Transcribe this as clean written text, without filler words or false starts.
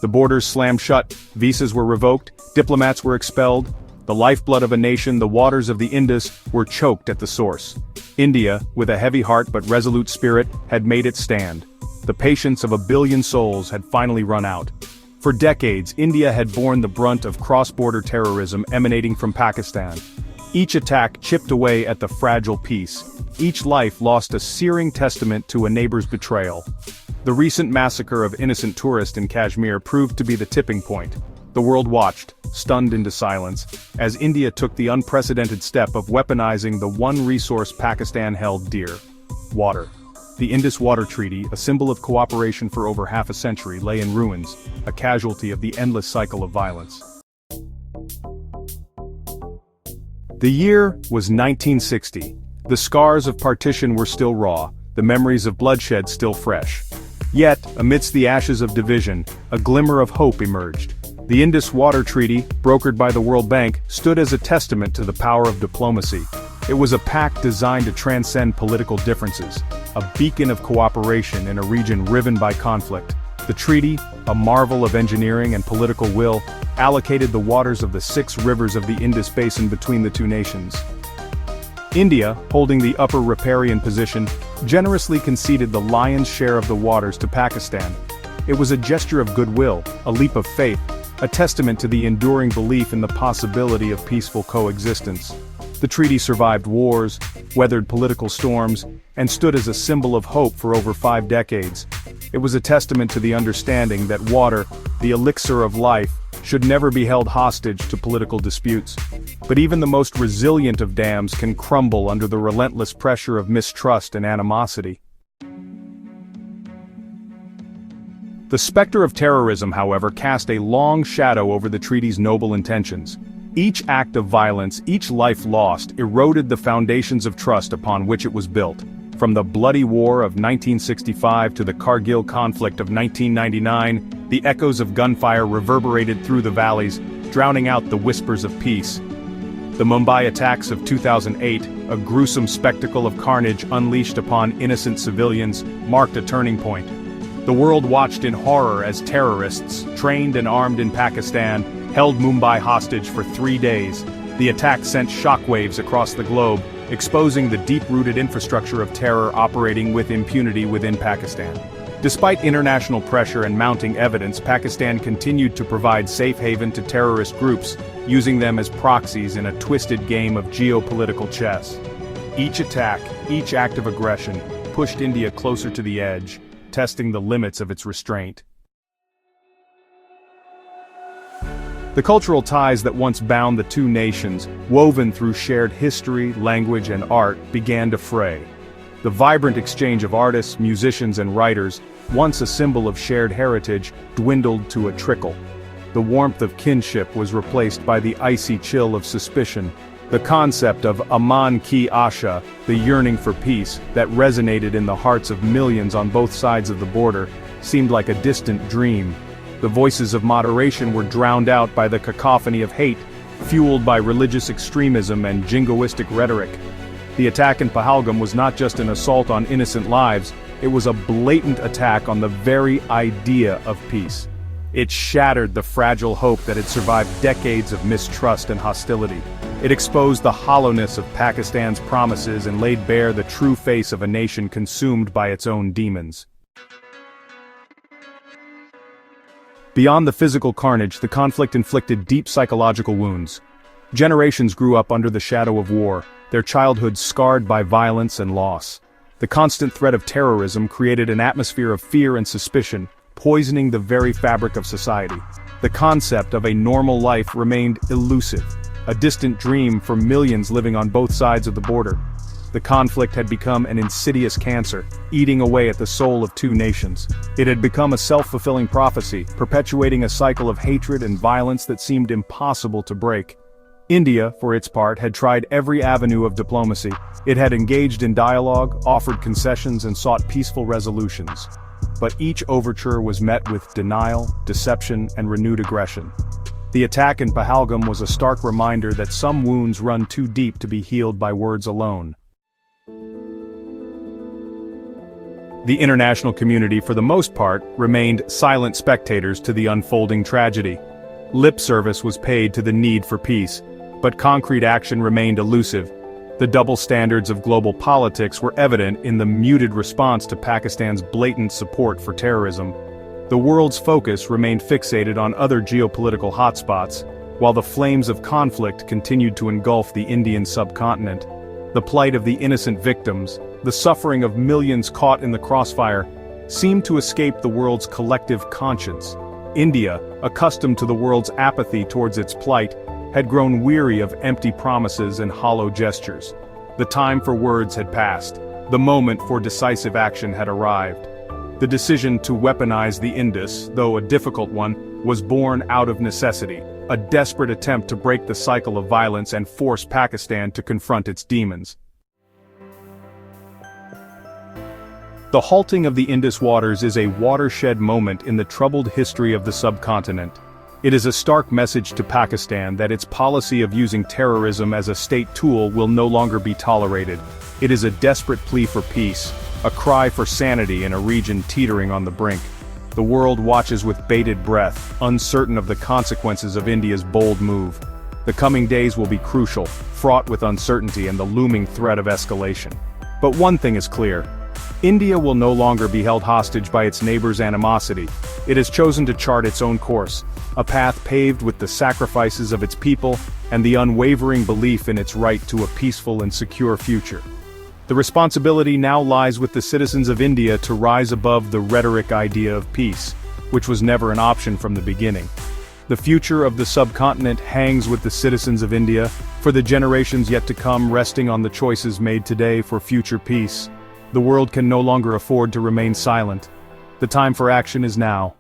The borders slammed shut, visas were revoked, diplomats were expelled. The lifeblood of a nation, the waters of the Indus, were choked at the source. India, with a heavy heart but resolute spirit, had made its stand. The patience of 1 billion souls had finally run out. For decades, India had borne the brunt of cross-border terrorism emanating from Pakistan. Each attack chipped away at the fragile peace. Each life lost a searing testament to a neighbor's betrayal. The recent massacre of innocent tourists in Kashmir proved to be the tipping point. The world watched, stunned into silence, as India took the unprecedented step of weaponizing the one resource Pakistan held dear: water. The Indus Waters Treaty, a symbol of cooperation for over half a century, lay in ruins, a casualty of the endless cycle of violence. The year was 1960. The scars of partition were still raw, the memories of bloodshed still fresh. Yet, amidst the ashes of division, a glimmer of hope emerged. The Indus Waters Treaty, brokered by the World Bank, stood as a testament to the power of diplomacy. It was a pact designed to transcend political differences, a beacon of cooperation in a region riven by conflict. The treaty, a marvel of engineering and political will, allocated the waters of the 6 rivers of the Indus Basin between the two nations. India, holding the upper riparian position, generously conceded the lion's share of the waters to Pakistan. It was a gesture of goodwill, a leap of faith, a testament to the enduring belief in the possibility of peaceful coexistence. The treaty survived wars, weathered political storms, and stood as a symbol of hope for over 5 decades. It was a testament to the understanding that water, the elixir of life, should never be held hostage to political disputes. But even the most resilient of dams can crumble under the relentless pressure of mistrust and animosity. The specter of terrorism, however, cast a long shadow over the treaty's noble intentions. Each act of violence, each life lost, eroded the foundations of trust upon which it was built. From the bloody war of 1965 to the Kargil conflict of 1999, the echoes of gunfire reverberated through the valleys, drowning out the whispers of peace. The Mumbai attacks of 2008, a gruesome spectacle of carnage unleashed upon innocent civilians, marked a turning point. The world watched in horror as terrorists, trained and armed in Pakistan, held Mumbai hostage for 3 days. The attack sent shockwaves across the globe, exposing the deep-rooted infrastructure of terror operating with impunity within Pakistan. Despite international pressure and mounting evidence, Pakistan continued to provide safe haven to terrorist groups, using them as proxies in a twisted game of geopolitical chess. Each attack, each act of aggression, pushed India closer to the edge, testing the limits of its restraint. The cultural ties that once bound the two nations, woven through shared history, language, and art, began to fray. The vibrant exchange of artists, musicians, and writers, once a symbol of shared heritage, dwindled to a trickle. The warmth of kinship was replaced by the icy chill of suspicion. The concept of Aman ki Asha, the yearning for peace, that resonated in the hearts of millions on both sides of the border, seemed like a distant dream. The voices of moderation were drowned out by the cacophony of hate, fueled by religious extremism and jingoistic rhetoric. The attack in Pahalgam was not just an assault on innocent lives, it was a blatant attack on the very idea of peace. It shattered the fragile hope that had survived decades of mistrust and hostility. It exposed the hollowness of Pakistan's promises and laid bare the true face of a nation consumed by its own demons. Beyond the physical carnage, the conflict inflicted deep psychological wounds. Generations grew up under the shadow of war, their childhoods scarred by violence and loss. The constant threat of terrorism created an atmosphere of fear and suspicion, poisoning the very fabric of society. The concept of a normal life remained elusive, a distant dream for millions living on both sides of the border. The conflict had become an insidious cancer, eating away at the soul of two nations. It had become a self-fulfilling prophecy, perpetuating a cycle of hatred and violence that seemed impossible to break. India, for its part, had tried every avenue of diplomacy. It had engaged in dialogue, offered concessions, and sought peaceful resolutions. But each overture was met with denial, deception, and renewed aggression. The attack in Pahalgam was a stark reminder that some wounds run too deep to be healed by words alone. The international community, for the most part, remained silent spectators to the unfolding tragedy. Lip service was paid to the need for peace, but concrete action remained elusive. The double standards of global politics were evident in the muted response to Pakistan's blatant support for terrorism. The world's focus remained fixated on other geopolitical hotspots, while the flames of conflict continued to engulf the Indian subcontinent. The plight of the innocent victims, the suffering of millions caught in the crossfire, seemed to escape the world's collective conscience. India, accustomed to the world's apathy towards its plight, had grown weary of empty promises and hollow gestures. The time for words had passed. The moment for decisive action had arrived. The decision to weaponize the Indus, though a difficult one, was born out of necessity, a desperate attempt to break the cycle of violence and force Pakistan to confront its demons. The halting of the Indus waters is a watershed moment in the troubled history of the subcontinent. It is a stark message to Pakistan that its policy of using terrorism as a state tool will no longer be tolerated. It is a desperate plea for peace, a cry for sanity in a region teetering on the brink. The world watches with bated breath, uncertain of the consequences of India's bold move. The coming days will be crucial, fraught with uncertainty and the looming threat of escalation. But one thing is clear. India will no longer be held hostage by its neighbors' animosity. It has chosen to chart its own course, a path paved with the sacrifices of its people and the unwavering belief in its right to a peaceful and secure future. The responsibility now lies with the citizens of India to rise above the rhetoric idea of peace, which was never an option from the beginning. The future of the subcontinent hangs with the citizens of India, for the generations yet to come resting on the choices made today for future peace. The world can no longer afford to remain silent. The time for action is now.